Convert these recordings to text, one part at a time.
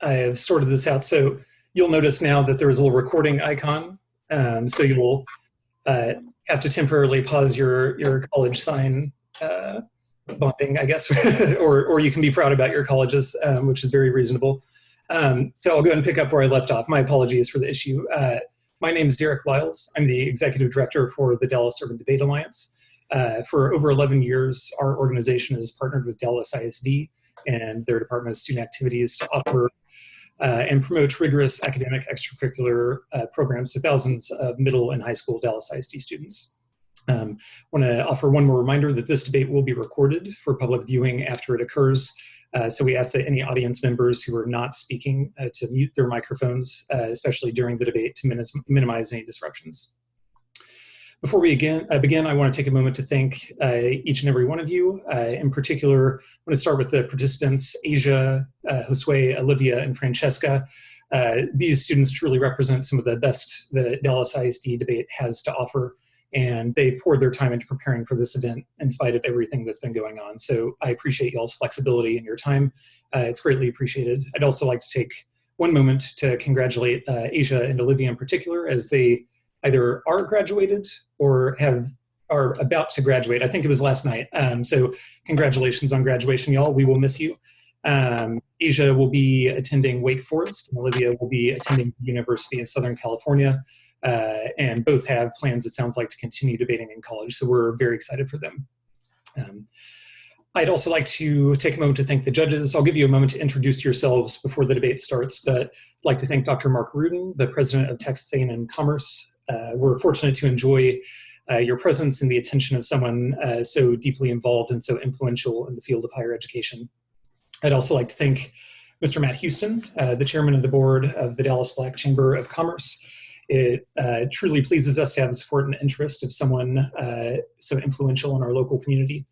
I have sorted this out. So you'll notice now that there is a little recording icon. So you'll uh, have to temporarily pause your college sign bumping, I guess, or you can be proud about your colleges, which is very reasonable. So I'll go ahead and pick up where I left off. My apologies for the issue. My name is Derek Lyles. I'm the executive director for the Dallas Urban Debate Alliance. For over 11 years, our organization has partnered with Dallas ISD and their Department of Student Activities to offer and promote rigorous academic extracurricular programs to thousands of middle and high school Dallas ISD students. I want to offer one more reminder that this debate will be recorded for public viewing after it occurs. So we ask that any audience members who are not speaking to mute their microphones, especially during the debate, to minimize any disruptions. Before we begin, I want to take a moment to thank each and every one of you. In particular, I want to start with the participants, Asia, Josue, Olivia, and Francesca. These students truly represent some of the best the Dallas ISD debate has to offer, and they've poured their time into preparing for this event in spite of everything that's been going on. So I appreciate y'all's flexibility and your time. It's greatly appreciated. I'd also like to take one moment to congratulate Asia and Olivia in particular, as they either are graduated or are about to graduate. I think it was last night. So congratulations on graduation, y'all. We will miss you. Asia will be attending Wake Forest, and Olivia will be attending the University of Southern California. And both have plans, it sounds like, to continue debating in college. So we're very excited for them. I'd also like to take a moment to thank the judges. I'll give you a moment to introduce yourselves before the debate starts, but I'd like to thank Dr. Mark Rudin, the president of Texas A&M Commerce. We're fortunate to enjoy your presence and the attention of someone so deeply involved and so influential in the field of higher education. I'd also like to thank Mr. Matt Houston, the chairman of the board of the Dallas Black Chamber of Commerce. It truly pleases us to have the support and interest of someone so influential in our local community.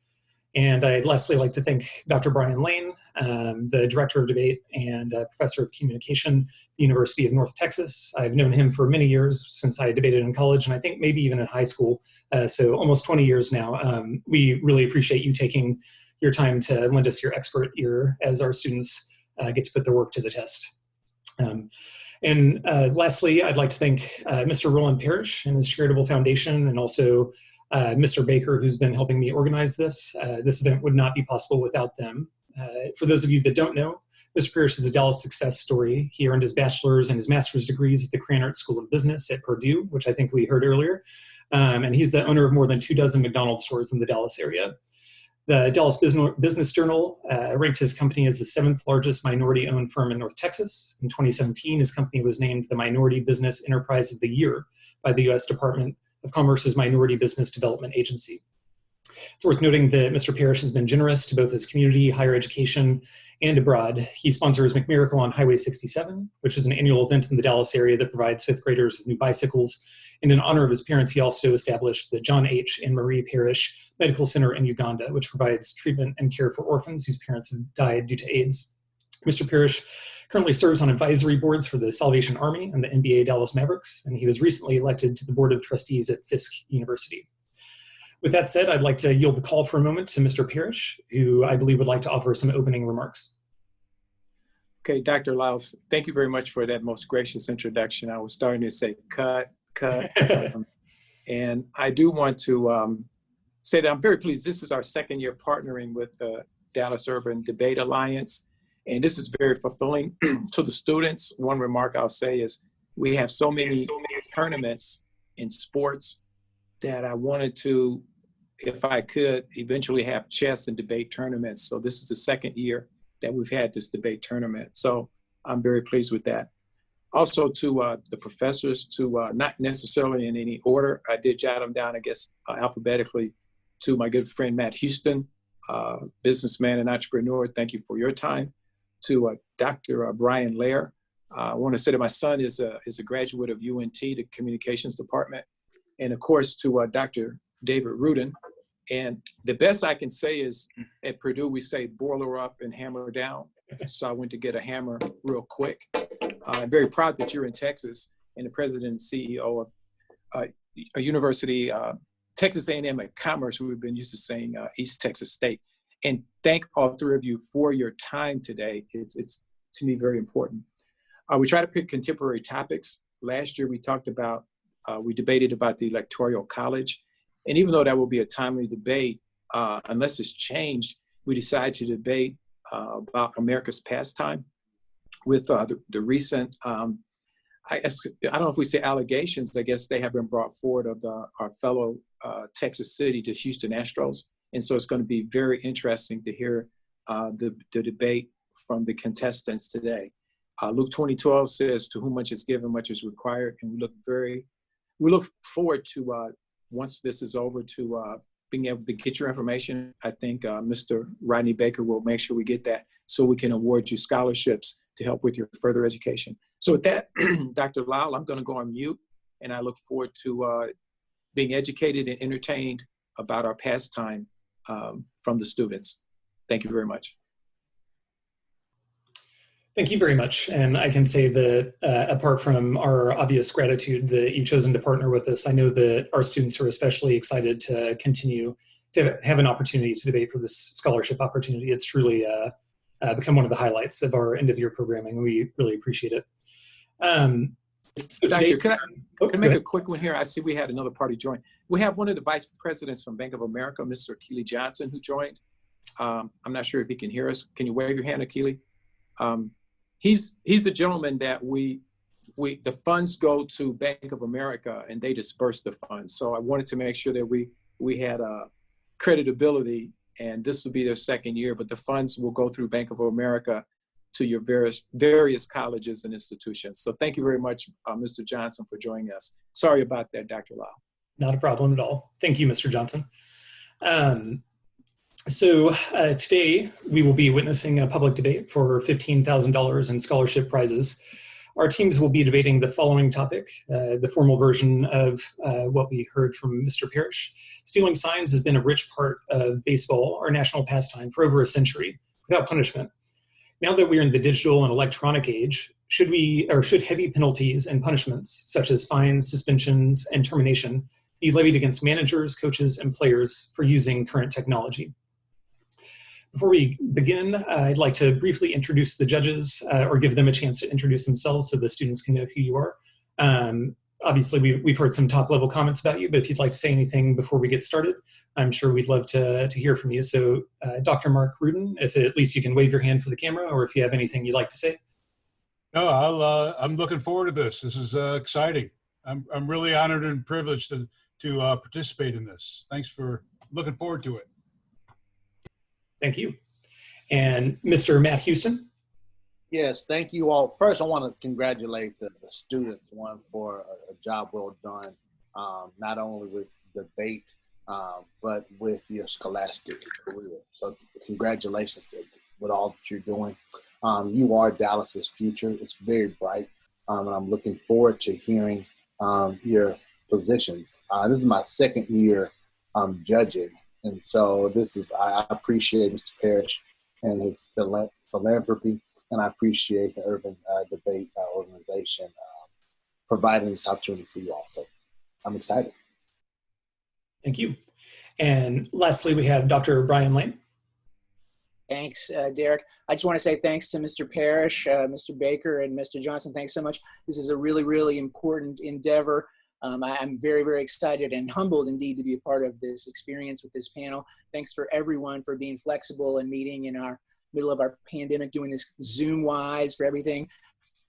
And I'd lastly like to thank Dr. Brian Lane, the director of debate and professor of communication at the University of North Texas. I've known him for many years, since I debated in college, and I think maybe even in high school, so almost 20 years now. We really appreciate you taking your time to lend us your expert ear as our students get to put their work to the test. And lastly, I'd like to thank Mr. Roland Parrish and his charitable foundation, and also Mr. Baker, who's been helping me organize this. This event would not be possible without them. For those of you that don't know, Mr. Parrish is a Dallas success story. He earned his bachelor's and his master's degrees at the Krannert School of Business at Purdue, which I think we heard earlier. And he's the owner of more than 24 McDonald's stores in the Dallas area. The Dallas Business Journal ranked his company as the 7th largest minority-owned firm in North Texas. In 2017, his company was named the Minority Business Enterprise of the Year by the U.S. Department of Commerce's Minority Business Development Agency. It's worth noting that Mr. Parrish has been generous to both his community, higher education, and abroad. He sponsors McMiracle on Highway 67, which is an annual event in the Dallas area that provides fifth graders with new bicycles. And in honor of his parents, he also established the John H. and Marie Parrish Medical Center in Uganda, which provides treatment and care for orphans whose parents have died due to AIDS. Mr. Parrish currently serves on advisory boards for the Salvation Army and the NBA Dallas Mavericks, and he was recently elected to the Board of Trustees at Fisk University. With that said, I'd like to yield the call for a moment to Mr. Parrish, who I believe would like to offer some opening remarks. Okay, Dr. Lyles, thank you very much for that most gracious introduction. I was starting to say cut. And I do want to say that I'm very pleased. This is our second year partnering with the Dallas Urban Debate Alliance. And this is very fulfilling to the students. One remark I'll say is we have so many tournaments in sports that I wanted to, if I could, eventually have chess and debate tournaments. So this is the second year that we've had this debate tournament. So I'm very pleased with that. Also to the professors, to not necessarily in any order, I did jot them down, I guess, alphabetically, to my good friend Matt Houston, businessman and entrepreneur, thank you for your time. To Dr. Brian Lair, I want to say that my son is a graduate of UNT, the communications department. And of course, to Dr. David Rudin. And the best I can say is at Purdue, we say boiler up and hammer down. So I went to get a hammer real quick. I'm very proud that you're in Texas and the president and CEO of a university, Texas A&M at Commerce. We've been used to saying East Texas State. And thank all three of you for your time today. It's to me very important. We try to pick contemporary topics. Last year we we debated about the Electoral College. And even though that will be a timely debate, unless it's changed, we decided to debate about America's pastime with the recent, I don't know if we say allegations, I guess they have been brought forward of our fellow Texas City, the Houston Astros. And so it's going to be very interesting to hear the debate from the contestants today. Luke 20:12 says, "To whom much is given, much is required." And we look forward to, once this is over, to being able to get your information. I think Mr. Rodney Baker will make sure we get that so we can award you scholarships to help with your further education. So with that, Dr. Lyle, I'm going to go on mute, and I look forward to being educated and entertained about our pastime from the students. Thank you very much. Thank you very much. And I can say that apart from our obvious gratitude that you've chosen to partner with us, I know that our students are especially excited to continue to have an opportunity to debate for this scholarship opportunity. It's truly become one of the highlights of our end of year programming. We really appreciate it. So today, Doctor, can I make a quick one here? I see we had another party join. We have one of the vice presidents from Bank of America, Mr. Keely Johnson, who joined. I'm not sure if he can hear us. Can you wave your hand, Keely? He's the gentleman that the funds go to Bank of America and they disperse the funds. So I wanted to make sure that we had creditability, and this will be their second year, but the funds will go through Bank of America to your various colleges and institutions. So thank you very much, Mr. Johnson, for joining us. Sorry about that, Dr. Lau. Not a problem at all. Thank you, Mr. Johnson. So today we will be witnessing a public debate for $15,000 in scholarship prizes. Our teams will be debating the following topic, the formal version of what we heard from Mr. Parrish. Stealing signs has been a rich part of baseball, our national pastime, for over a century without punishment. Now that we're in the digital and electronic age, should heavy penalties and punishments, such as fines, suspensions, and termination, be levied against managers, coaches, and players for using current technology? Before we begin, I'd like to briefly introduce the judges or give them a chance to introduce themselves so the students can know who you are. Obviously, we've heard some top-level comments about you, but if you'd like to say anything before we get started, I'm sure we'd love to hear from you. So Dr. Mark Rudin, if at least you can wave your hand for the camera, or if you have anything you'd like to say. No, I'm looking forward to this. This is exciting. I'm really honored and privileged to participate in this. Thanks for looking forward to it. Thank you. And Mr. Matt Houston. Yes, thank you all. First, I want to congratulate the students, for a job well done, not only with debate, but with your scholastic career. So congratulations with all that you're doing. You are Dallas's future. It's very bright, and I'm looking forward to hearing your positions. This is my second year judging. And so I appreciate Mr. Parrish and his philanthropy, and I appreciate the Urban Debate Organization providing this opportunity for you all. So I'm excited. Thank you. And lastly, we have Dr. Brian Lane. Thanks, Derek. I just want to say thanks to Mr. Parrish, Mr. Baker, and Mr. Johnson. Thanks so much. This is a really, really important endeavor. I'm very, very excited and humbled indeed to be a part of this experience with this panel. Thanks for everyone for being flexible and meeting in our middle of our pandemic, doing this Zoom-wise for everything.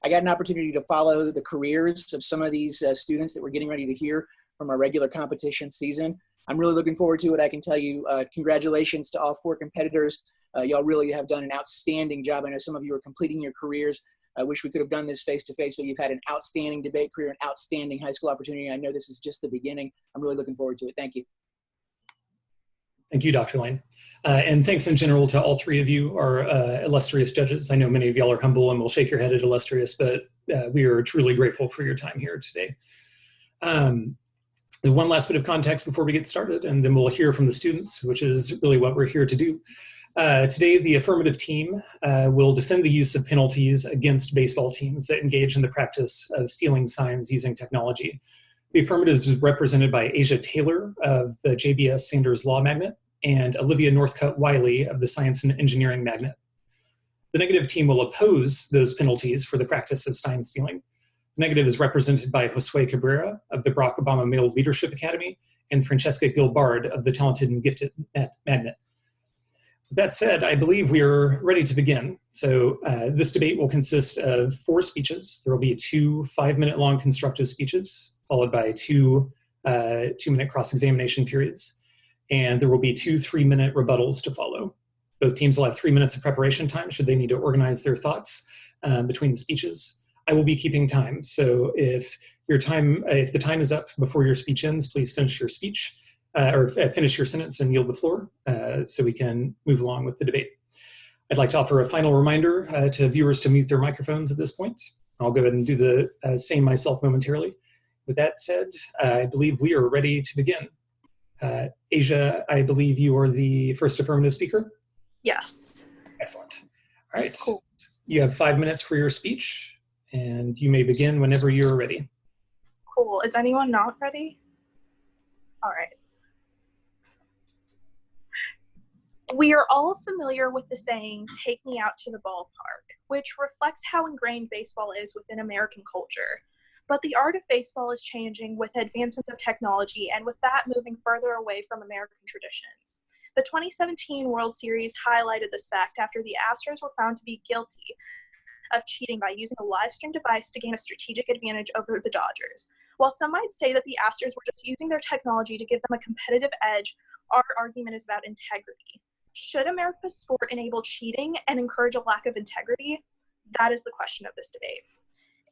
I got an opportunity to follow the careers of some of these students that we're getting ready to hear from our regular competition season. I'm really looking forward to it. I can tell you congratulations to all four competitors. Y'all really have done an outstanding job. I know some of you are completing your careers. I wish we could have done this face-to-face, but you've had an outstanding debate career, an outstanding high school opportunity. I know this is just the beginning. I'm really looking forward to it. Thank you. Thank you, Dr. Lane. And thanks in general to all three of you, our illustrious judges. I know many of y'all are humble and will shake your head at illustrious, but we are truly grateful for your time here today. One last bit of context before we get started, and then we'll hear from the students, which is really what we're here to do. Today, the affirmative team will defend the use of penalties against baseball teams that engage in the practice of stealing signs using technology. The affirmatives is represented by Asia Taylor of the JBS Sanders Law Magnet and Olivia Northcutt Wiley of the Science and Engineering Magnet. The negative team will oppose those penalties for the practice of sign stealing. The negative is represented by Josue Cabrera of the Barack Obama Male Leadership Academy and Francesca Gilbard of the Talented and Gifted Magnet. With that said, I believe we are ready to begin. So this debate will consist of 4 speeches. There will be 2 5-minute long constructive speeches, followed by 2 2-minute cross-examination periods. And there will be 2 3-minute rebuttals to follow. Both teams will have 3 minutes of preparation time should they need to organize their thoughts between the speeches. I will be keeping time. So if the time is up before your speech ends, please finish your speech. Or finish your sentence and yield the floor so we can move along with the debate. I'd like to offer a final reminder to viewers to mute their microphones at this point. I'll go ahead and do the same myself momentarily. With that said, I believe we are ready to begin. Asia, I believe you are the first affirmative speaker? Yes. Excellent. All right. Cool. You have 5 minutes for your speech, and you may begin whenever you're ready. Cool. Is anyone not ready? All right. We are all familiar with the saying, "Take me out to the ballpark," which reflects how ingrained baseball is within American culture. But the art of baseball is changing with advancements of technology, and with that moving further away from American traditions. The 2017 World Series highlighted this fact after the Astros were found to be guilty of cheating by using a live stream device to gain a strategic advantage over the Dodgers. While some might say that the Astros were just using their technology to give them a competitive edge, our argument is about integrity. Should America's sport enable cheating and encourage a lack of integrity? That is the question of this debate.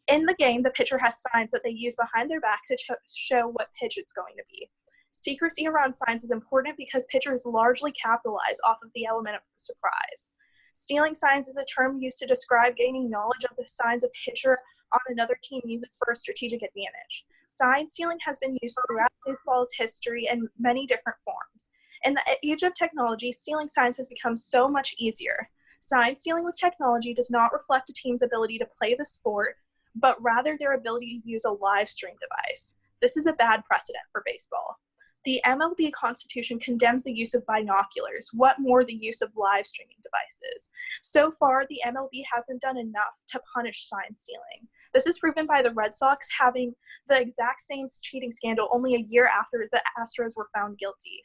In the game, the pitcher has signs that they use behind their back to show what pitch it's going to be. Secrecy around signs is important because pitchers largely capitalize off of the element of surprise. Stealing signs is a term used to describe gaining knowledge of the signs a pitcher on another team uses for a strategic advantage. Sign stealing has been used throughout baseball's history in many different forms. In the age of technology, stealing signs has become so much easier. Sign stealing with technology does not reflect a team's ability to play the sport, but rather their ability to use a live stream device. This is a bad precedent for baseball. The MLB Constitution condemns the use of binoculars. What more the use of live streaming devices? So far, the MLB hasn't done enough to punish sign stealing. This is proven by the Red Sox having the exact same cheating scandal only a year after the Astros were found guilty.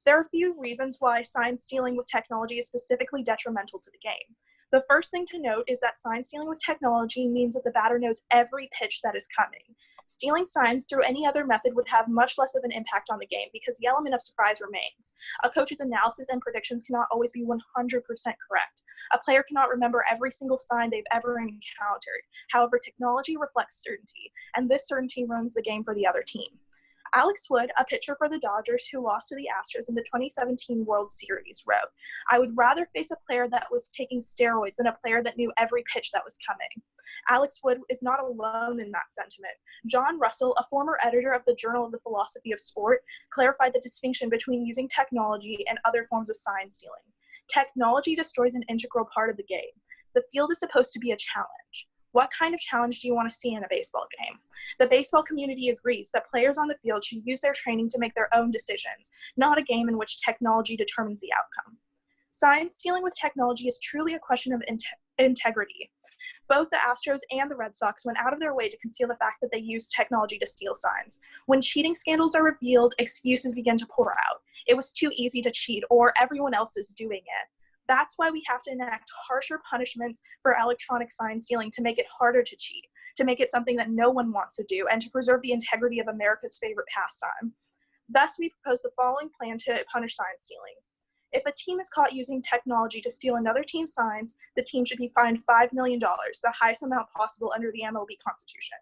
There are a few reasons why sign stealing with technology is specifically detrimental to the game. The first thing to note is that sign stealing with technology means that the batter knows every pitch that is coming. Stealing signs through any other method would have much less of an impact on the game because the element of surprise remains. A coach's analysis and predictions cannot always be 100% correct. A player cannot remember every single sign they've ever encountered. However, technology reflects certainty, and this certainty ruins the game for the other team. Alex Wood, a pitcher for the Dodgers who lost to the Astros in the 2017 World Series, wrote, "I would rather face a player that was taking steroids than a player that knew every pitch that was coming." Alex Wood is not alone in that sentiment. John Russell, a former editor of the Journal of the Philosophy of Sport, clarified the distinction between using technology and other forms of sign stealing. Technology destroys an integral part of the game. The field is supposed to be a challenge. What kind of challenge do you want to see in a baseball game? The baseball community agrees that players on the field should use their training to make their own decisions, not a game in which technology determines the outcome. Sign stealing with technology is truly a question of integrity. Both the Astros and the Red Sox went out of their way to conceal the fact that they used technology to steal signs. When cheating scandals are revealed, excuses begin to pour out. It was too easy to cheat, or everyone else is doing it. That's why we have to enact harsher punishments for electronic sign stealing to make it harder to cheat, to make it something that no one wants to do, and to preserve the integrity of America's favorite pastime. Thus, we propose the following plan to punish sign stealing. If a team is caught using technology to steal another team's signs, the team should be fined $5 million, the highest amount possible under the MLB Constitution.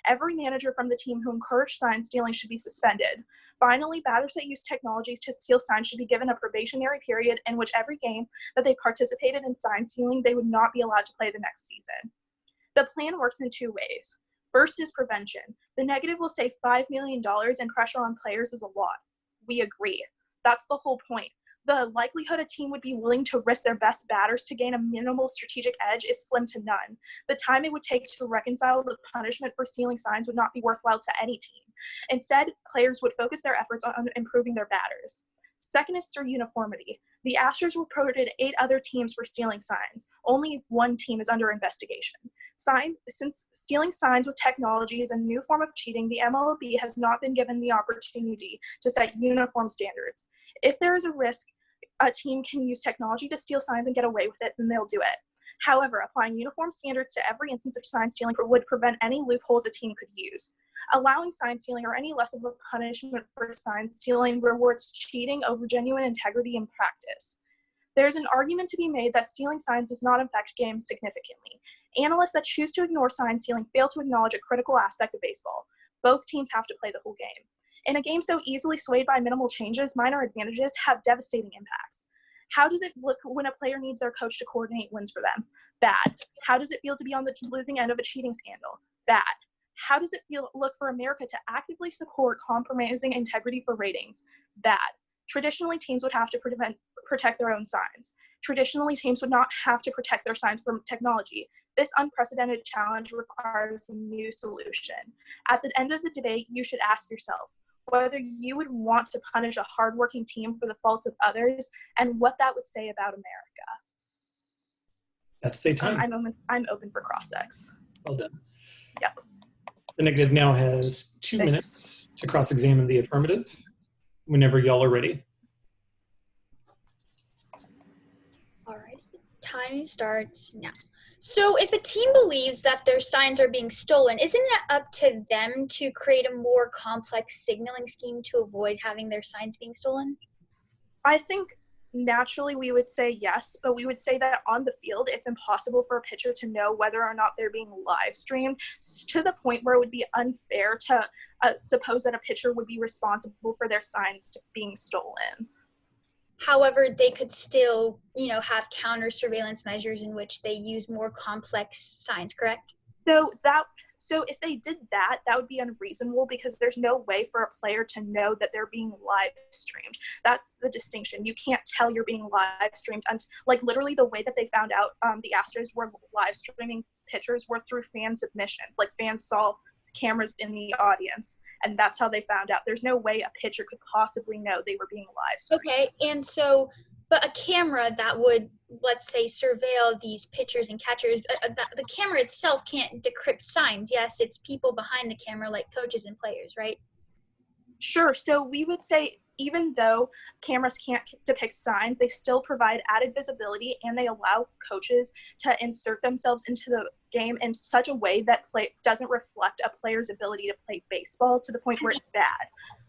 Every manager from the team who encouraged sign stealing should be suspended. Finally, batters that use technologies to steal signs should be given a probationary period in which every game that they participated in sign stealing, they would not be allowed to play the next season. The plan works in 2 ways. First is prevention. The negative will save $5 million and pressure on players is a lot. We agree. That's the whole point. The likelihood a team would be willing to risk their best batters to gain a minimal strategic edge is slim to none. The time it would take to reconcile the punishment for stealing signs would not be worthwhile to any team. Instead, players would focus their efforts on improving their batters. Second is through uniformity. The Astros reported 8 other teams for stealing signs. Only one team is under investigation. Since stealing signs with technology is a new form of cheating, the MLB has not been given the opportunity to set uniform standards. If there is a risk a team can use technology to steal signs and get away with it, then they'll do it. However, applying uniform standards to every instance of sign stealing would prevent any loopholes a team could use. Allowing sign stealing or any less of a punishment for sign stealing rewards cheating over genuine integrity in practice. There's an argument to be made that stealing signs does not affect games significantly. Analysts that choose to ignore sign stealing fail to acknowledge a critical aspect of baseball. Both teams have to play the whole game. In a game so easily swayed by minimal changes, minor advantages have devastating impacts. How does it look when a player needs their coach to coordinate wins for them? Bad. How does it feel to be on the losing end of a cheating scandal? Bad. How does it look for America to actively support compromising integrity for ratings? Bad. Traditionally, teams would have to protect their own signs. Traditionally, teams would not have to protect their signs from technology. This unprecedented challenge requires a new solution. At the end of the debate, you should ask yourself whether you would want to punish a hardworking team for the faults of others and what that would say about America. That's say time. I'm open for cross-ex. Well done. Yep. The negative now has 2 minutes to cross-examine the affirmative whenever y'all are ready. All right, time starts now. So if a team believes that their signs are being stolen, isn't it up to them to create a more complex signaling scheme to avoid having their signs being stolen? I think naturally we would say yes, but we would say that on the field, it's impossible for a pitcher to know whether or not they're being live streamed, to the point where it would be unfair to suppose that a pitcher would be responsible for their signs being stolen. However, they could still, have counter surveillance measures in which they use more complex signs, correct? So if they did that, that would be unreasonable because there's no way for a player to know that they're being live streamed. That's the distinction. You can't tell you're being live streamed. Literally the way that they found out the Astros were live streaming pitchers were through fan submissions. Like fans saw cameras in the audience, and that's how they found out. There's no way a pitcher could possibly know they were being live streamed. Okay, and so, but a camera that would, let's say, surveil these pitchers and catchers, the camera itself can't decrypt signs. Yes, it's people behind the camera like coaches and players, right? Sure. So we would say even though cameras can't depict signs, they still provide added visibility and they allow coaches to insert themselves into the game in such a way that doesn't reflect a player's ability to play baseball to the point where it's bad.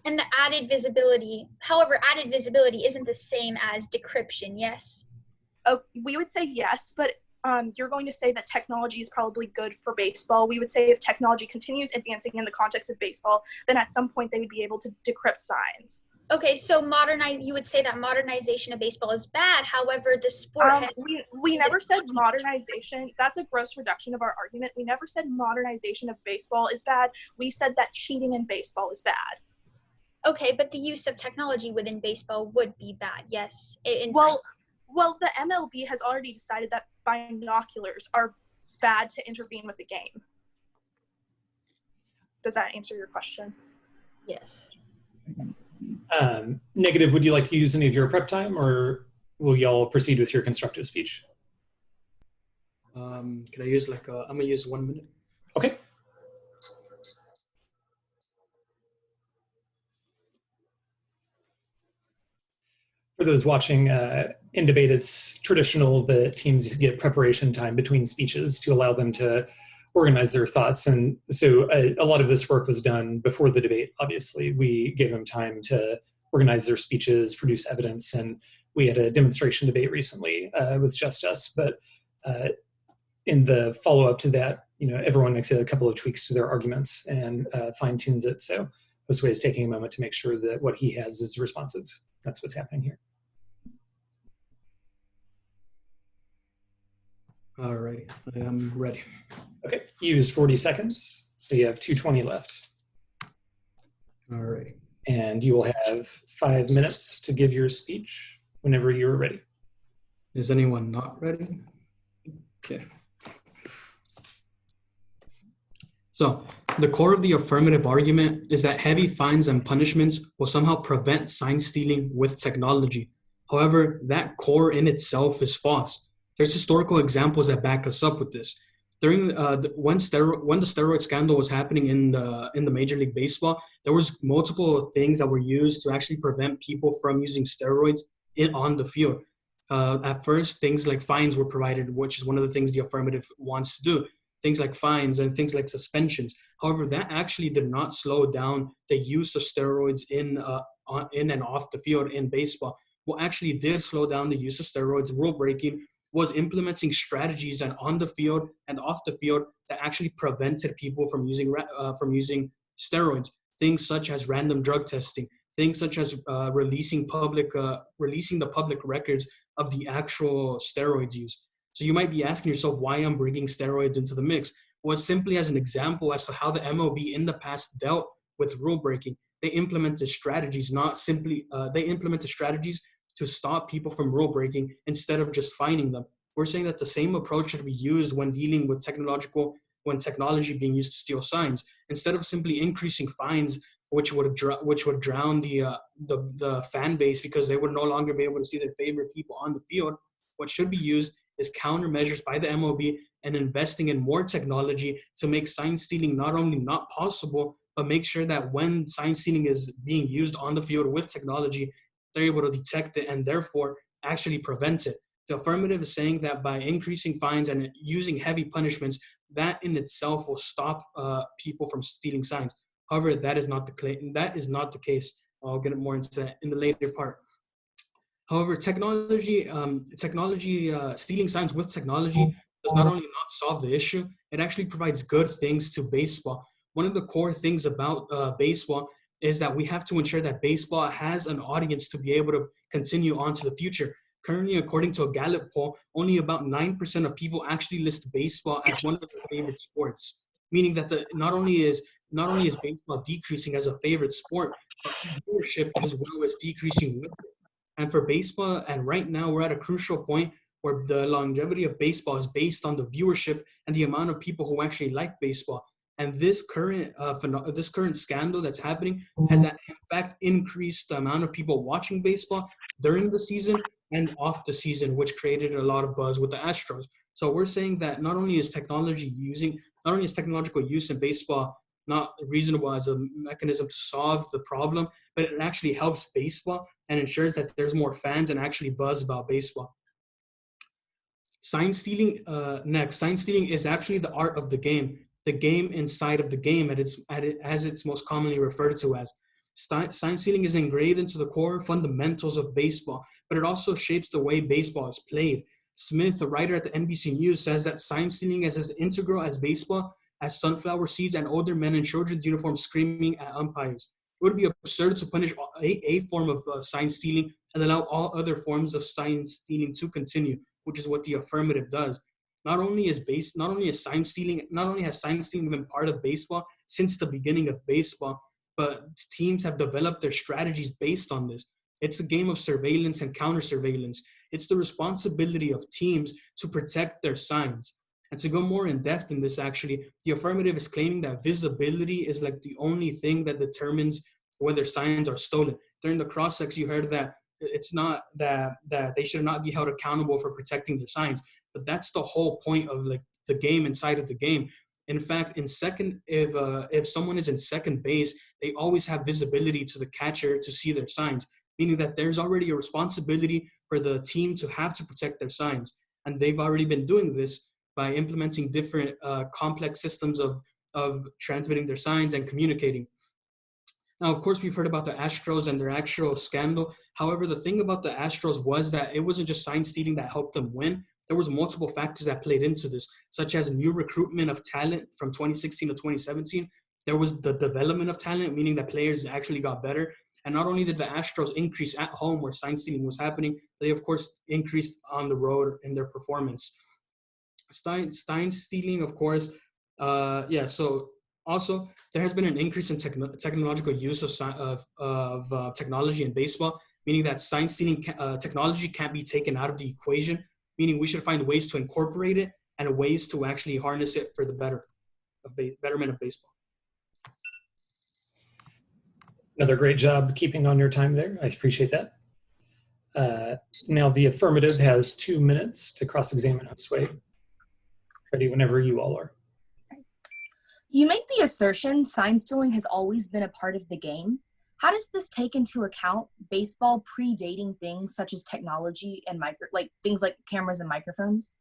And the added visibility, however, added visibility isn't the same as decryption, yes? Oh, we would say yes, but you're going to say that technology is probably good for baseball. We would say if technology continues advancing in the context of baseball, then at some point they would be able to decrypt signs. Okay, so you would say that modernization of baseball is bad. However, the sport we never said modernization. That's a gross reduction of our argument. We never said modernization of baseball is bad. We said that cheating in baseball is bad. Okay, but the use of technology within baseball would be bad, yes. Well, the MLB has already decided that binoculars are bad to intervene with the game. Does that answer your question? Yes. Negative, would you like to use any of your prep time, or will y'all proceed with your constructive speech? Can I use I'm gonna use 1 minute. Okay. For those watching in debate, it's traditional that teams get preparation time between speeches to allow them to organize their thoughts. And so a lot of this work was done before the debate, obviously. We gave them time to organize their speeches, produce evidence, and we had a demonstration debate recently with just us. But in the follow-up to that, everyone makes a couple of tweaks to their arguments and fine-tunes it. So Josue is taking a moment to make sure that what he has is responsive. That's what's happening here. All right, I am ready. Okay, you used 40 seconds, so you have 2:20 left. All right. And you will have 5 minutes to give your speech whenever you're ready. Is anyone not ready? Okay. So the core of the affirmative argument is that heavy fines and punishments will somehow prevent sign stealing with technology. However, that core in itself is false. There's historical examples that back us up with this. During when the steroid scandal was happening in the Major League Baseball, there was multiple things that were used to actually prevent people from using steroids on the field. At first, things like fines were provided, which is one of the things the affirmative wants to do. Things like fines and things like suspensions. However, that actually did not slow down the use of steroids in and off the field in baseball. What actually did slow down the use of steroids, rule breaking, was implementing strategies and on the field and off the field that actually prevented people from using steroids. Things such as random drug testing, things such as releasing the public records of the actual steroids use. So you might be asking yourself why I'm bringing steroids into the mix. Well, it's simply as an example as to how the MLB in the past dealt with rule breaking. They implemented strategies, to stop people from rule breaking instead of just fining them. We're saying that the same approach should be used when dealing with technology being used to steal signs. Instead of simply increasing fines, which would drown the fan base because they would no longer be able to see their favorite people on the field, what should be used is countermeasures by the MLB and investing in more technology to make sign stealing not only not possible, but make sure that when sign stealing is being used on the field with technology, they're able to detect it and therefore actually prevent it. The affirmative is saying that by increasing fines and using heavy punishments, that in itself will stop people from stealing signs. However, that is not the case. I'll get more into that in the later part. However, stealing signs with technology does not only not solve the issue, it actually provides good things to baseball. One of the core things about baseball is that we have to ensure that baseball has an audience to be able to continue on to the future. Currently, according to a Gallup poll, only about 9% of people actually list baseball as one of their favorite sports, meaning that not only is baseball decreasing as a favorite sport, but viewership as well as decreasing with it. And for baseball, and right now we're at a crucial point where the longevity of baseball is based on the viewership and the amount of people who actually like baseball. And this current scandal that's happening has in fact increased the amount of people watching baseball during the season and off the season, which created a lot of buzz with the Astros. So we're saying that not only is technological use in baseball not reasonable as a mechanism to solve the problem, but it actually helps baseball and ensures that there's more fans and actually buzz about baseball. Sign stealing is actually the art of the game inside of the game as it's most commonly referred to as. Sign stealing is engraved into the core fundamentals of baseball, but it also shapes the way baseball is played. Smith, a writer at the NBC News, says that sign stealing is as integral as baseball as sunflower seeds and older men in children's uniforms screaming at umpires. It would be absurd to punish a form of sign stealing and allow all other forms of sign stealing to continue, which is what the affirmative does. Not only has sign stealing been part of baseball since the beginning of baseball, but teams have developed their strategies based on this. It's a game of surveillance and counter-surveillance. It's the responsibility of teams to protect their signs. And to go more in depth in this, actually, the affirmative is claiming that visibility is like the only thing that determines whether signs are stolen. During the cross-sex, you heard that it's not that they should not be held accountable for protecting their signs, but that's the whole point of like the game inside of the game. In fact, if someone is in second base, they always have visibility to the catcher to see their signs, meaning that there's already a responsibility for the team to have to protect their signs. And they've already been doing this by implementing different complex systems of transmitting their signs and communicating. Now, of course, we've heard about the Astros and their actual scandal. However, the thing about the Astros was that it wasn't just sign stealing that helped them win. There was multiple factors that played into this, such as new recruitment of talent from 2016 to 2017. There was the development of talent, meaning that players actually got better. And not only did the Astros increase at home where sign stealing was happening, they, of course, increased on the road in their performance. Sign stealing, of course, so also there has been an increase in technological use of technology in baseball, meaning that sign stealing technology can't be taken out of the equation, meaning we should find ways to incorporate it and ways to actually harness it for the betterment of baseball. Another great job keeping on your time there. I appreciate that. Now the affirmative has 2 minutes to cross-examine Josue. Ready whenever you all are. You make the assertion sign stealing has always been a part of the game. How does this take into account baseball predating things such as technology and things like cameras and microphones?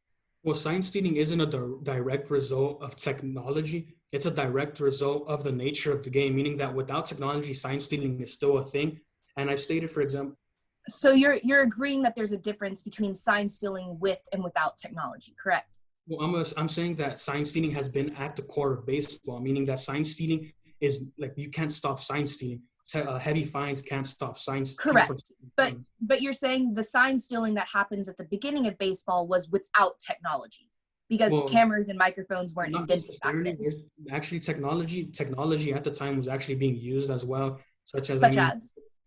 Well, sign stealing isn't a direct result of technology. It's a direct result of the nature of the game, meaning that without technology, sign stealing is still a thing. And I stated, for example. So you're agreeing that there's a difference between sign stealing with and without technology, correct? Well, I'm saying that sign stealing has been at the core of baseball, meaning that sign stealing is like, you can't stop sign stealing. Heavy fines can't stop signs. Correct. But you're saying the sign stealing that happens at the beginning of baseball was without technology because cameras and microphones weren't invented back then. Actually, technology at the time was actually being used as well, such as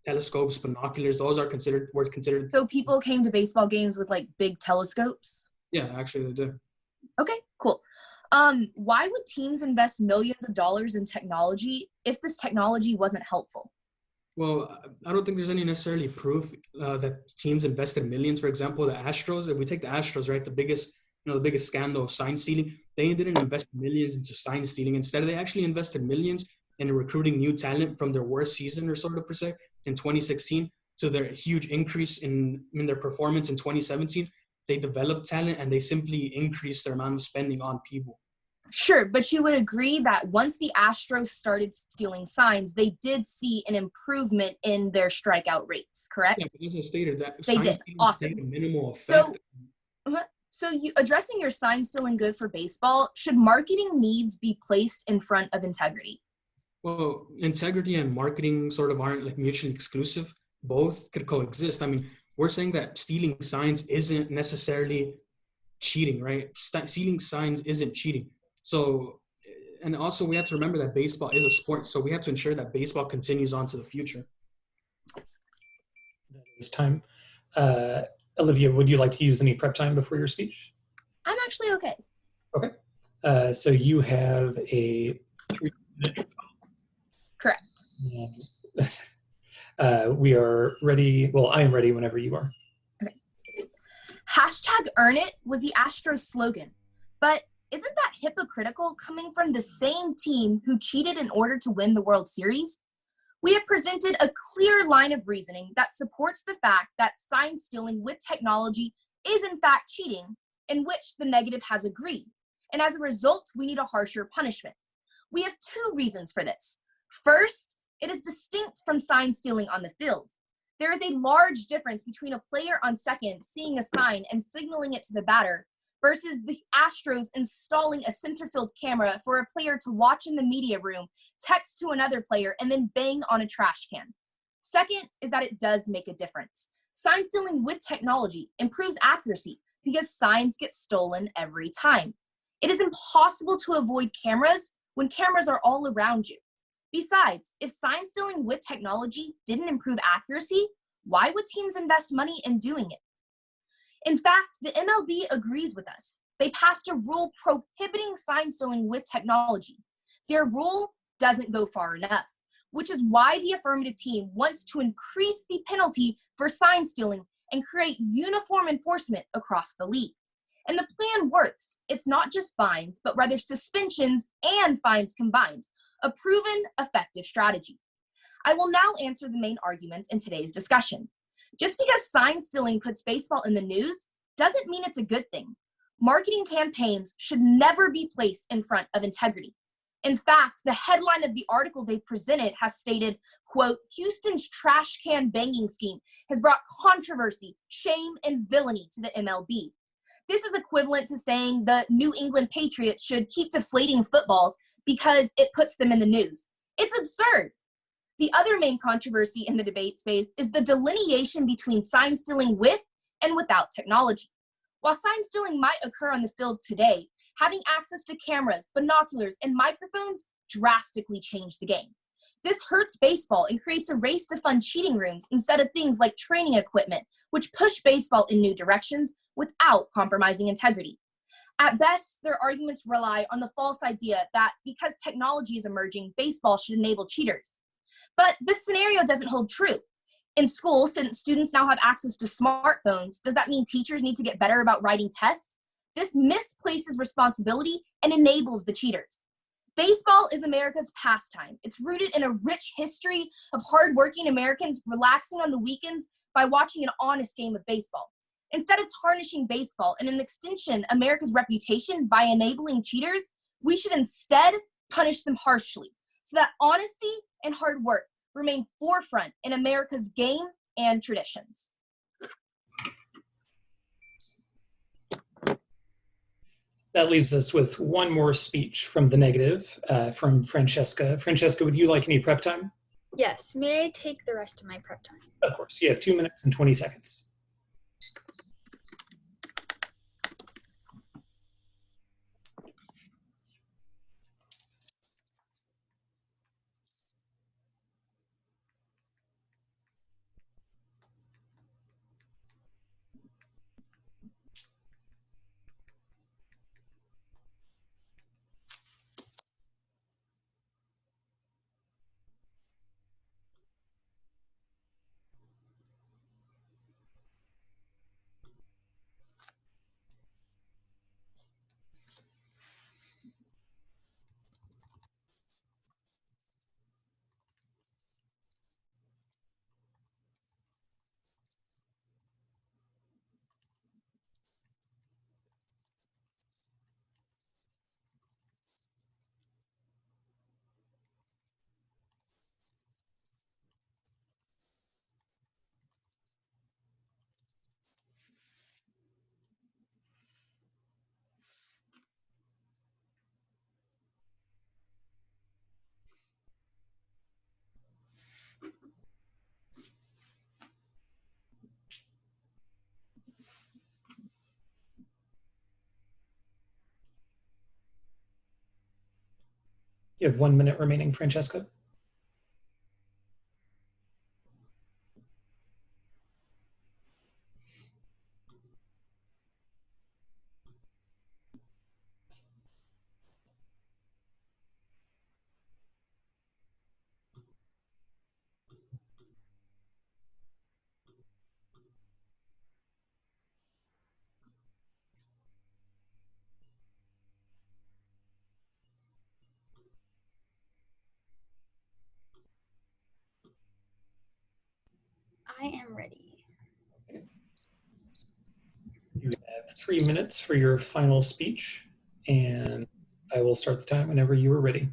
telescopes, binoculars. Those were considered. So people came to baseball games with like big telescopes? Yeah, actually they did. Okay, cool. Why would teams invest millions of dollars in technology if this technology wasn't helpful? Well, I don't think there's any necessarily proof that teams invested millions. For example, the Astros, if we take the Astros, right, the biggest scandal of sign stealing, they didn't invest millions into sign stealing. Instead, they actually invested millions in recruiting new talent from their worst season or sort of per se in 2016 to their huge increase in their performance in 2017. They developed talent and they simply increased their amount of spending on people. Sure, but you would agree that once the Astros started stealing signs, they did see an improvement in their strikeout rates, correct? Yeah, as I stated, that they did. Awesome. Had a minimal effect. So addressing your sign stealing good for baseball, should marketing needs be placed in front of integrity? Well, integrity and marketing sort of aren't like mutually exclusive. Both could coexist. I mean, we're saying that stealing signs isn't necessarily cheating, right? Stealing signs isn't cheating. So, and also we have to remember that baseball is a sport, so we have to ensure that baseball continues on to the future. It's time. Olivia, would you like to use any prep time before your speech? I'm actually okay. Okay. So you have a 3-minute trial. Correct. We are ready. Well, I am ready whenever you are. Okay. #EarnIt was the Astros slogan, but isn't that hypocritical coming from the same team who cheated in order to win the World Series? We have presented a clear line of reasoning that supports the fact that sign stealing with technology is in fact cheating, in which the negative has agreed. And as a result, we need a harsher punishment. We have 2 reasons for this. First, it is distinct from sign stealing on the field. There is a large difference between a player on second seeing a sign and signaling it to the batter versus the Astros installing a center field camera for a player to watch in the media room, text to another player, and then bang on a trash can. Second is that it does make a difference. Sign stealing with technology improves accuracy because signs get stolen every time. It is impossible to avoid cameras when cameras are all around you. Besides, if sign stealing with technology didn't improve accuracy, why would teams invest money in doing it? In fact, the MLB agrees with us. They passed a rule prohibiting sign stealing with technology. Their rule doesn't go far enough, which is why the affirmative team wants to increase the penalty for sign stealing and create uniform enforcement across the league. And the plan works. It's not just fines, but rather suspensions and fines combined, a proven effective strategy. I will now answer the main arguments in today's discussion. Just because sign stealing puts baseball in the news doesn't mean it's a good thing. Marketing campaigns should never be placed in front of integrity. In fact, the headline of the article they presented has stated, quote, Houston's trash can banging scheme has brought controversy, shame, and villainy to the MLB. This is equivalent to saying the New England Patriots should keep deflating footballs because it puts them in the news. It's absurd. The other main controversy in the debate space is the delineation between sign stealing with and without technology. While sign stealing might occur on the field today, having access to cameras, binoculars, and microphones drastically changed the game. This hurts baseball and creates a race to fund cheating rooms instead of things like training equipment, which push baseball in new directions without compromising integrity. At best, their arguments rely on the false idea that because technology is emerging, baseball should enable cheaters. But this scenario doesn't hold true. In school, since students now have access to smartphones, does that mean teachers need to get better about writing tests? This misplaces responsibility and enables the cheaters. Baseball is America's pastime. It's rooted in a rich history of hardworking Americans relaxing on the weekends by watching an honest game of baseball. Instead of tarnishing baseball and an extension America's reputation by enabling cheaters, we should instead punish them harshly so that honesty and hard work remain forefront in America's game and traditions. That leaves us with one more speech from the negative, from Francesca. Francesca, would you like any prep time? Yes. May I take the rest of my prep time? Of course. You have 2 minutes and 20 seconds. You have 1 minute remaining, Francesca. I am ready. You have 3 minutes for your final speech, and I will start the time whenever you are ready.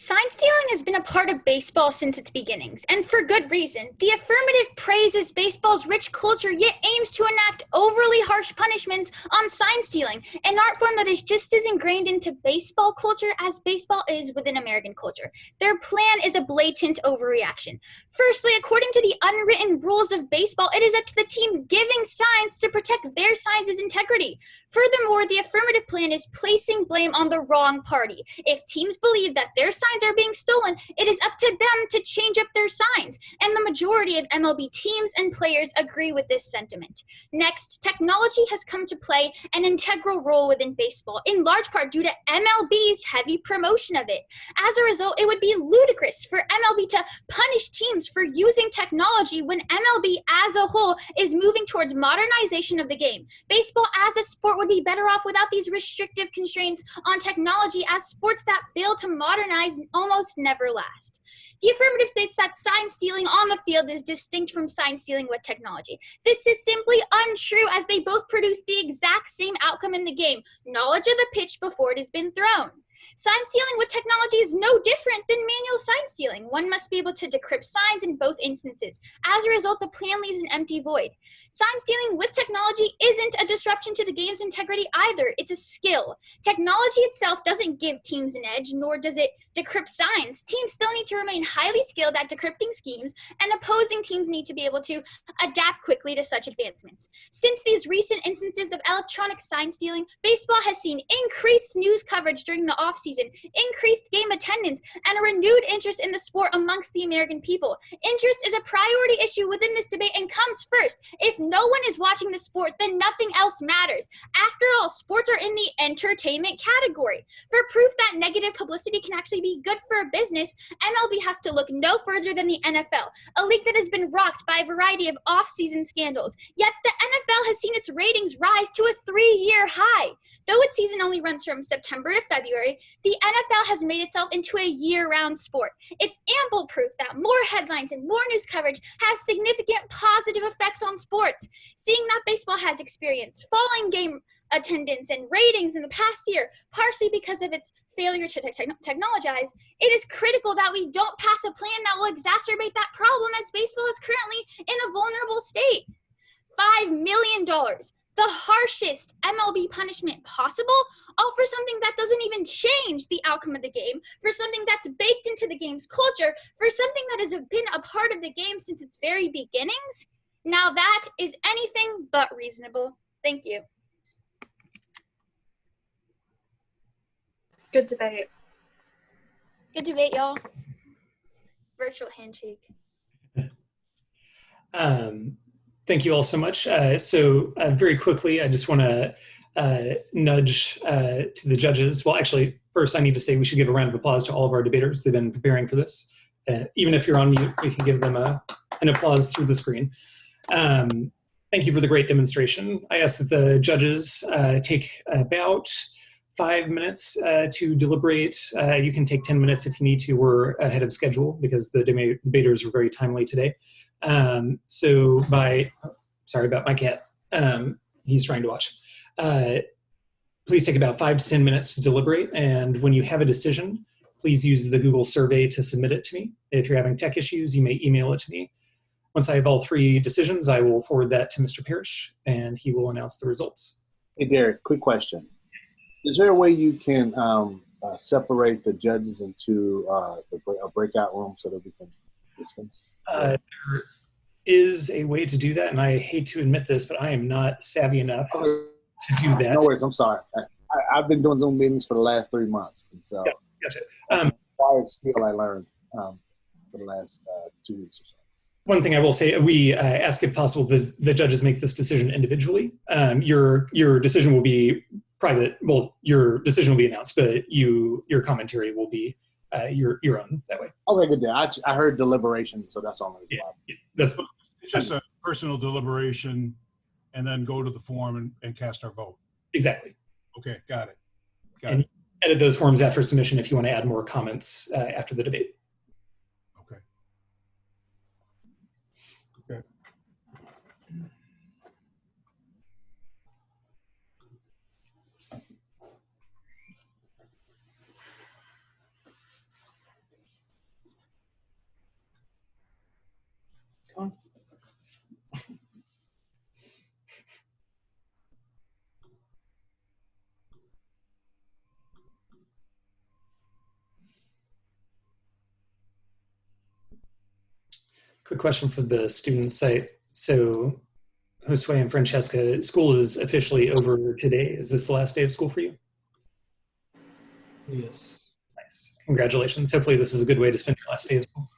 Sign stealing has been a part of baseball since its beginnings, and for good reason. The affirmative praises baseball's rich culture, yet aims to enact overly harsh punishments on sign stealing, an art form that is just as ingrained into baseball culture as baseball is within American culture. Their plan is a blatant overreaction. Firstly, according to the unwritten rules of baseball, it is up to the team giving signs to protect their signs' integrity. Furthermore, the affirmative plan is placing blame on the wrong party. If teams believe that their signs are being stolen, it is up to them to change up their signs, and the majority of MLB teams and players agree with this sentiment. Next, technology has come to play an integral role within baseball, in large part due to MLB's heavy promotion of it. As a result, it would be ludicrous for MLB to punish teams for using technology when MLB as a whole is moving towards modernization of the game. Baseball as a sport would be better off without these restrictive constraints on technology, as sports that fail to modernize almost never last. The affirmative states that sign stealing on the field is distinct from sign stealing with technology. This is simply untrue, as they both produce the exact same outcome in the game: knowledge of the pitch before it has been thrown. Sign stealing with technology is no different than manual sign stealing. One must be able to decrypt signs in both instances. As a result, the plan leaves an empty void. Sign stealing with technology isn't a disruption to the game's integrity either. It's a skill. Technology itself doesn't give teams an edge, nor does it decrypt signs. Teams still need to remain highly skilled at decrypting schemes, and opposing teams need to be able to adapt quickly to such advancements. Since these recent instances of electronic sign stealing, baseball has seen increased news coverage during the offseason, increased game attendance, and a renewed interest in the sport amongst the American people. Interest is a priority issue within this debate and comes first. If no one is watching the sport, then nothing else matters. After all, sports are in the entertainment category. For proof that negative publicity can actually be good for a business, MLB has to look no further than the NFL, a league that has been rocked by a variety of off-season scandals. Yet the NFL has seen its ratings rise to a 3-year high. Though its season only runs from September to February, the NFL has made itself into a year-round sport. It's ample proof that more headlines and more news coverage has significant positive effects on sports. Seeing that baseball has experienced falling game attendance and ratings in the past year, partially because of its failure to technologize, it is critical that we don't pass a plan that will exacerbate that problem, as baseball is currently in a vulnerable state. $5 million, the harshest MLB punishment possible, all for something that doesn't even change the outcome of the game, for something that's baked into the game's culture, for something that has been a part of the game since its very beginnings. Now that is anything but reasonable. Thank you. Good debate. Good debate, y'all. Virtual handshake. Thank you all so much. Very quickly, I just want to nudge to the judges. Well, actually, first I need to say we should give a round of applause to all of our debaters. They've been preparing for this. Even if you're on mute, you can give them an applause through the screen. Thank you for the great demonstration. I ask that the judges take about 5 minutes to deliberate. You can take 10 minutes if you need to. We're ahead of schedule because the debaters were very timely today. Sorry about my cat. He's trying to watch. Please take about 5 to 10 minutes to deliberate. And when you have a decision, please use the Google survey to submit it to me. If you're having tech issues, you may email it to me. Once I have all 3 decisions, I will forward that to Mr. Parrish, and he will announce the results. Hey, Derek, quick question. Is there a way you can separate the judges into a breakout room so that we can discuss? There is a way to do that, and I hate to admit this, but I am not savvy enough to do that. No worries, I'm sorry. I've been doing Zoom meetings for the last 3 months, and so Gotcha. acquired skill I learned for the last 2 weeks or so. One thing I will say, we ask if possible the judges make this decision individually. Your decision will be private. Well, your decision will be announced, but your commentary will be your own that way. Okay, good day. I heard deliberation, so that's all. That's It's just a personal deliberation, and then go to the form and cast our vote. Exactly. Okay, got it. And edit those forms after submission if you want to add more comments after the debate. Okay. Okay. Come on. Quick question for the student site. So, Josue and Francesca, school is officially over today. Is this the last day of school for you? Yes. Nice. Congratulations. Hopefully this is a good way to spend your last day of school.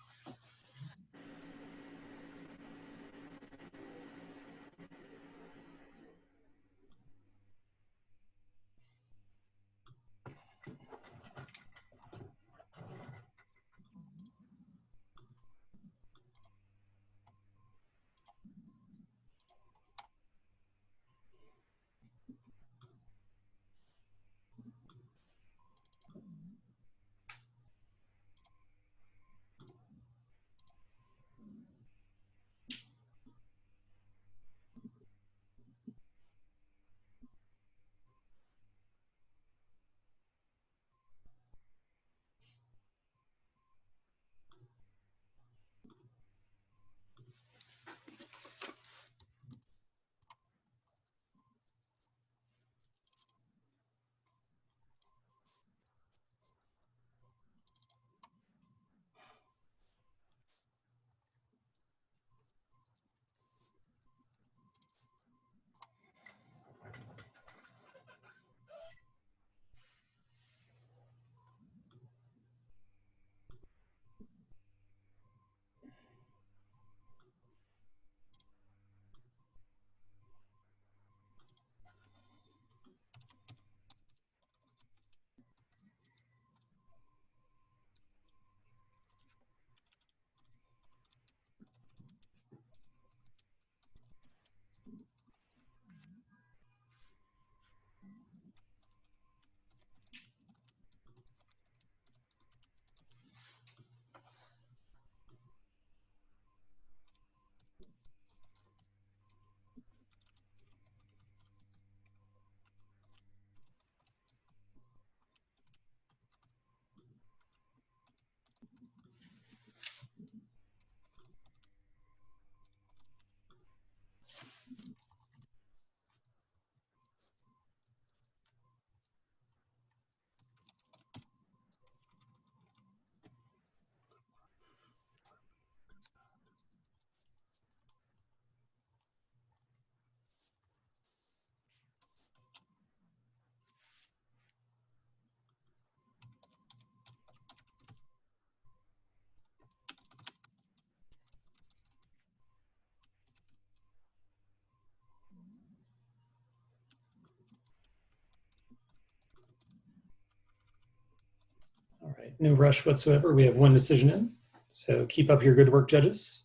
No rush whatsoever. We have one decision in. So keep up your good work, judges.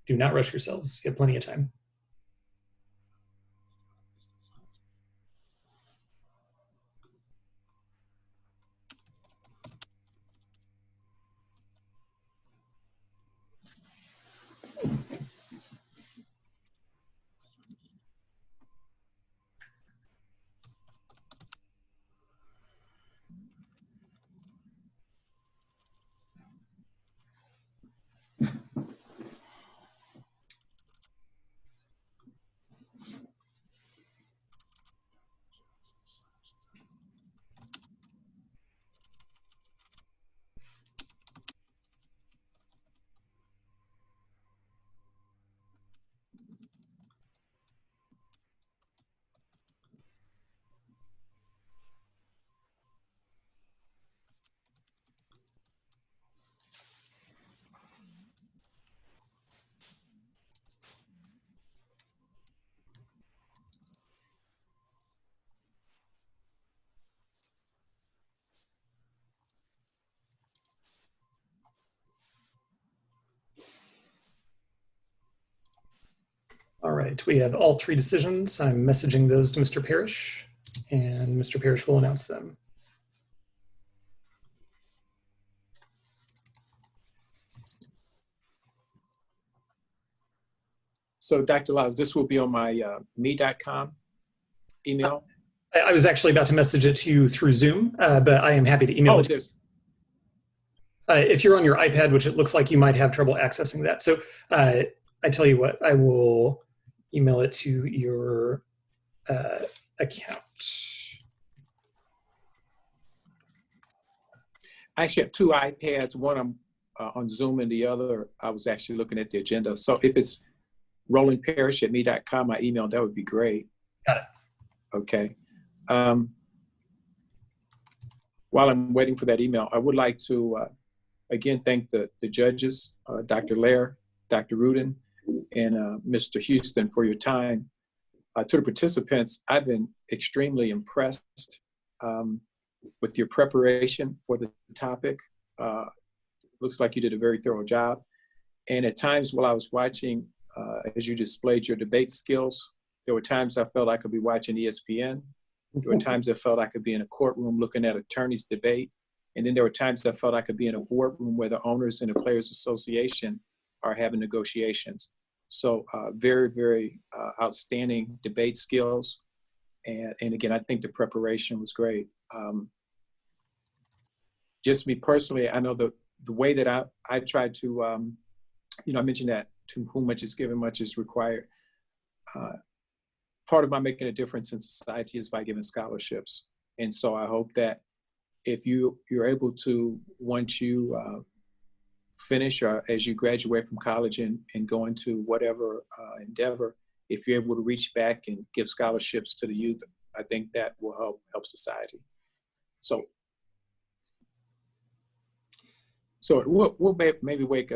Do not rush yourselves. You have plenty of time. All right, we have all three decisions. I'm messaging those to Mr. Parrish, and Mr. Parrish will announce them. So Dr. Lyles, this will be on my me.com email? I was actually about to message it to you through Zoom, but I am happy to email it to you. If you're on your iPad, which it looks like you might have trouble accessing that. So I tell you what, I will email it to your account. I actually have two iPads. One I'm on Zoom and the other, I was actually looking at the agenda. So if it's rolandparrish@me.com, my email, that would be great. Got it. Okay. While I'm waiting for that email, I would like to, again, thank the judges, Dr. Lair, Dr. Rudin, and Mr. Houston for your time. To the participants, I've been extremely impressed with your preparation for the topic. Looks like you did a very thorough job. And at times while I was watching, as you displayed your debate skills, there were times I felt I could be watching ESPN. There were times I felt I could be in a courtroom looking at attorneys debate. And then there were times I felt I could be in a boardroom where the owners and the Players Association are having negotiations. So very, very outstanding debate skills. And again, I think the preparation was great. Just me personally, I know the way that I tried to, I mentioned that to whom much is given, much is required. Part of my making a difference in society is by giving scholarships. And so I hope that if you're able to, once you finish or as you graduate from college and go into whatever endeavor, if you're able to reach back and give scholarships to the youth, I think that will help society. So we'll maybe wait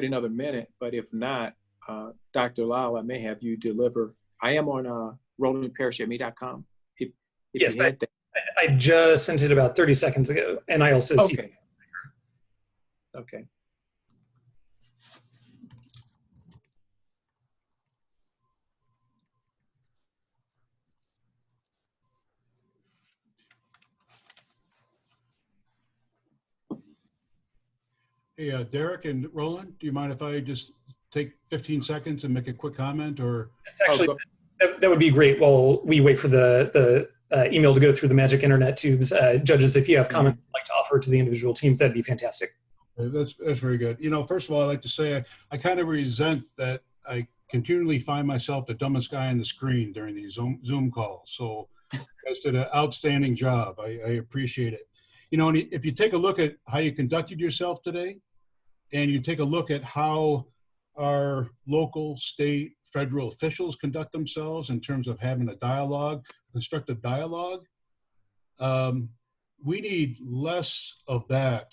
another minute, but if not, Dr. Lyle, I may have you deliver. I am on rolandparrish@me.com. Yes, I just sent it about 30 seconds ago, and I also see. Okay. Hey, Derek and Roland, do you mind if I just take 15 seconds and make a quick comment? Or yes, actually, that would be great while we wait for the email to go through the magic internet tubes. Judges, if you have comments you'd like to offer to the individual teams, that'd be fantastic. That's very good. First of all, I'd like to say I kind of resent that I continually find myself the dumbest guy on the screen during these Zoom calls. So you guys did an outstanding job. I appreciate it. And if you take a look at how you conducted yourself today, and you take a look at how our local, state, federal officials conduct themselves in terms of having a dialogue, constructive dialogue, we need less of that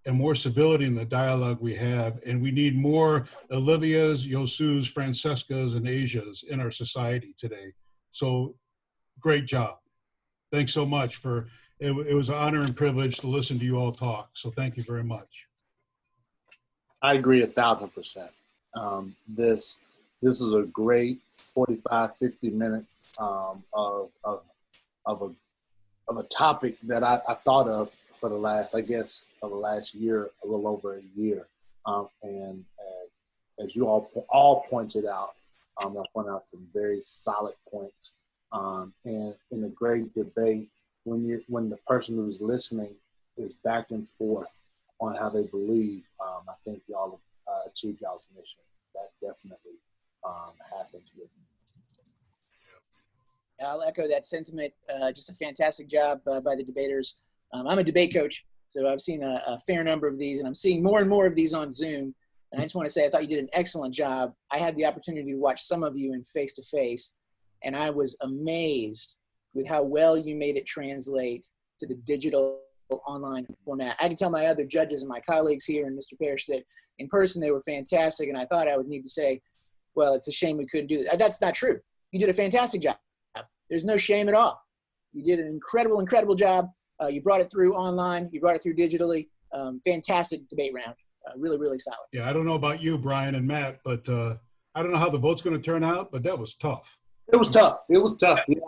and more civility in the dialogue we have. And we need more Olivias, Yosus, Francescas, and Asias in our society today. So great job. Thanks so much for it was an honor and privilege to listen to you all talk. So thank you very much. I agree 1,000%. This is a great 45, 50 minutes of a topic that I thought of for the last year, a little over a year. And as you all pointed out, I pointed out some very solid points. And in a great debate, when the person who's listening is back and forth on how they believe, I think y'all achieved y'all's mission. That definitely happened here. I'll echo that sentiment. Just a fantastic job by the debaters. I'm a debate coach, so I've seen a fair number of these, and I'm seeing more and more of these on Zoom. And I just want to say I thought you did an excellent job. I had the opportunity to watch some of you in face-to-face, and I was amazed with how well you made it translate to the digital online format. I can tell my other judges and my colleagues here and Mr. Parrish that in person they were fantastic, and I thought I would need to say, well, it's a shame we couldn't do that. That's not true. You did a fantastic job. There's no shame at all. You did an incredible, incredible job. You brought it through online. You brought it through digitally. Fantastic debate round. Really, really solid. Yeah, I don't know about you, Brian and Matt, but I don't know how the vote's going to turn out, but that was tough. It was tough. Yeah,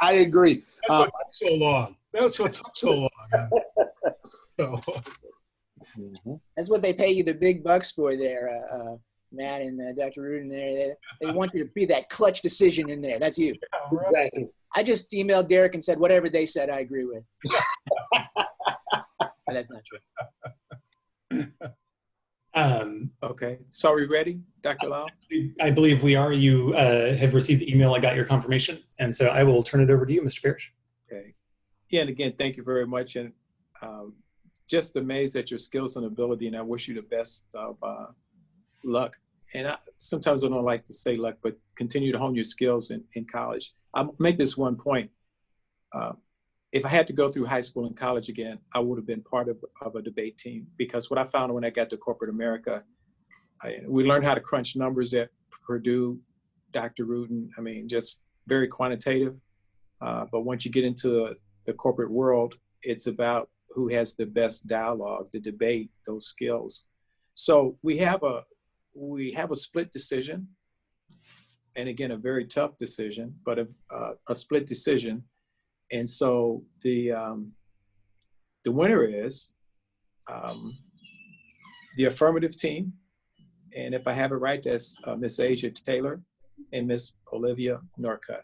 I agree. That's what took so long. That's what took so long. So. That's what they pay you the big bucks for there, Matt and Dr. Rudin there. They want you to be that clutch decision in there. That's you. Yeah, right. I just emailed Derek and said, whatever they said, I agree with. But that's not true. Okay. So are we ready, Dr. Lau? I believe we are. You have received the email. I got your confirmation. And so I will turn it over to you, Mr. Parrish. Okay. Yeah, and again, thank you very much. And just amazed at your skills and ability, and I wish you the best of luck. And sometimes I don't like to say luck, but continue to hone your skills in college. I'll make this one point. If I had to go through high school and college again, I would have been part of a debate team, because what I found when I got to corporate America, we learned how to crunch numbers at Purdue, Dr. Rudin. I mean, just very quantitative. But once you get into the corporate world, it's about who has the best dialogue, the debate, those skills. So we have a split decision, and again, a very tough decision, but a split decision. And so the winner is the affirmative team. And if I have it right, that's Miss Asia Taylor and Miss Olivia Norcutt.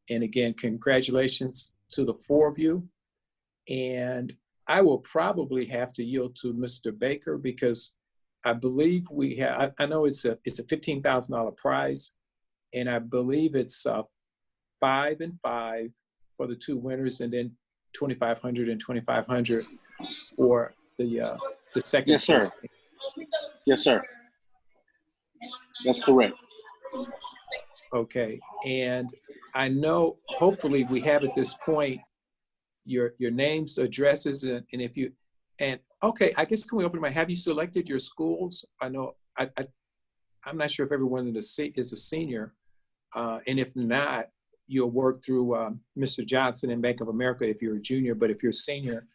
And again, congratulations to the four of you. And I will probably have to yield to Mr. Baker, because I believe we have, I know it's a $15,000 prize, and I believe it's 5 and 5 for the two winners, and then $2,500 and $2,500 for the second. Yes, sir. Yes, sir. That's correct. Okay, and I know hopefully we have at this point your names, addresses, and if you, and okay, I guess can we open my, have you selected your schools? I know I'm not sure if everyone is a senior, and if not, you'll work through Mr. Johnson in Bank of America if you're a junior, but if you're a senior,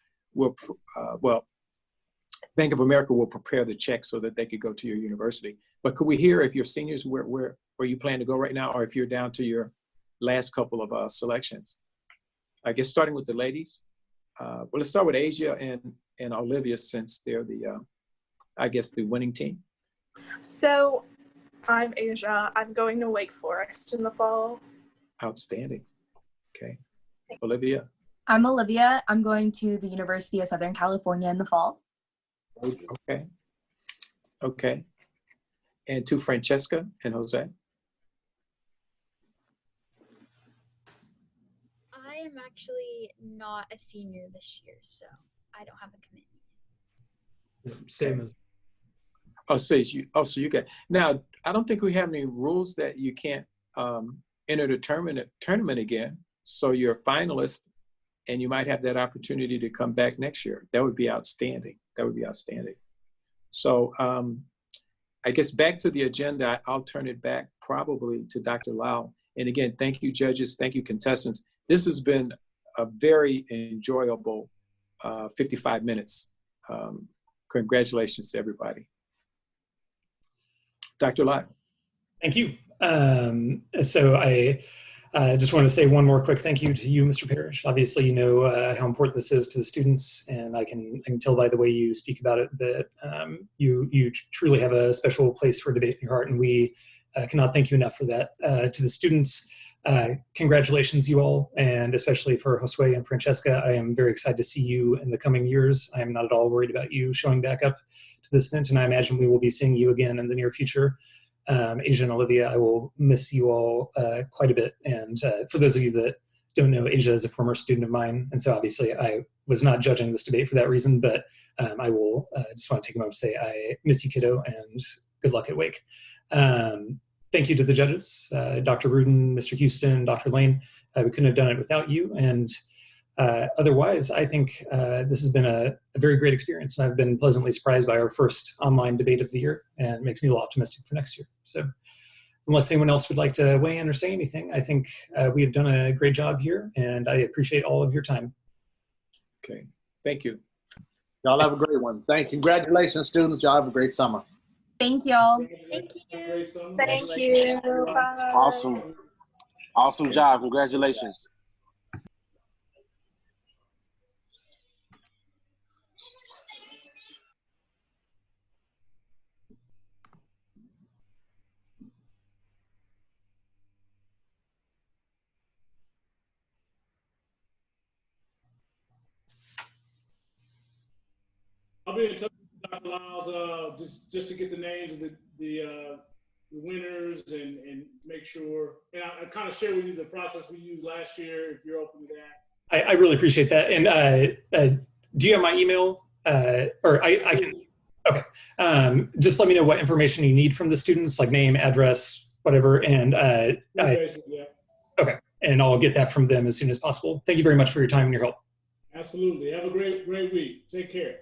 Bank of America will prepare the check so that they could go to your university. But could we hear if you're seniors, where you plan to go right now, or if you're down to your last couple of selections? I guess starting with the ladies. Well, let's start with Asia and Olivia, since they're I guess the winning team. So I'm Asia. I'm going to Wake Forest in the fall. Outstanding. Okay. Olivia. I'm Olivia. I'm going to the University of Southern California in the fall. Okay. Okay. And to Francesca and Jose. I am actually not a senior this year, so I don't have a commitment. Same as. So you got, now, I don't think we have any rules that you can't enter the tournament again. So you're a finalist, and you might have that opportunity to come back next year. That would be outstanding. That would be outstanding. So I guess back to the agenda, I'll turn it back probably to Dr. Lau. And again, thank you, judges. Thank you, contestants. This has been a very enjoyable 55 minutes. Congratulations to everybody. Dr. Lyle. Thank you. So I just want to say one more quick thank you to you, Mr. Parrish. Obviously, you know how important this is to the students, and I can tell by the way you speak about it that you truly have a special place for debate in your heart, and we cannot thank you enough for that. To the students, congratulations, you all, and especially for Josue and Francesca. I am very excited to see you in the coming years. I am not at all worried about you showing back up to this event, and I imagine we will be seeing you again in the near future. Asia and Olivia, I will miss you all quite a bit. And for those of you that don't know, Asia is a former student of mine, and so obviously I was not judging this debate for that reason, but I will just want to take a moment to say I miss you, kiddo, and good luck at Wake. Thank you to the judges, Dr. Rudin, Mr. Houston, Dr. Lane. We couldn't have done it without you. And otherwise, I think this has been a very great experience. And I've been pleasantly surprised by our first online debate of the year, and it makes me a little optimistic for next year. So unless anyone else would like to weigh in or say anything, I think we have done a great job here, and I appreciate all of your time. Okay, thank you. Y'all have a great one. Congratulations, students. Y'all have a great summer. Thank y'all. Thank you. Thank you. Bye. Awesome job. Congratulations. I'll be in touch with Dr. Lyles just to get the names of the winners and make sure. And I kind of share with you the process we used last year if you're open to that. I really appreciate that. And do you have my email? Or I can, okay. Just let me know what information you need from the students, like name, address, whatever. And Yeah. okay. And I'll get that from them as soon as possible. Thank you very much for your time and your help. Absolutely. Have a great week. Take care.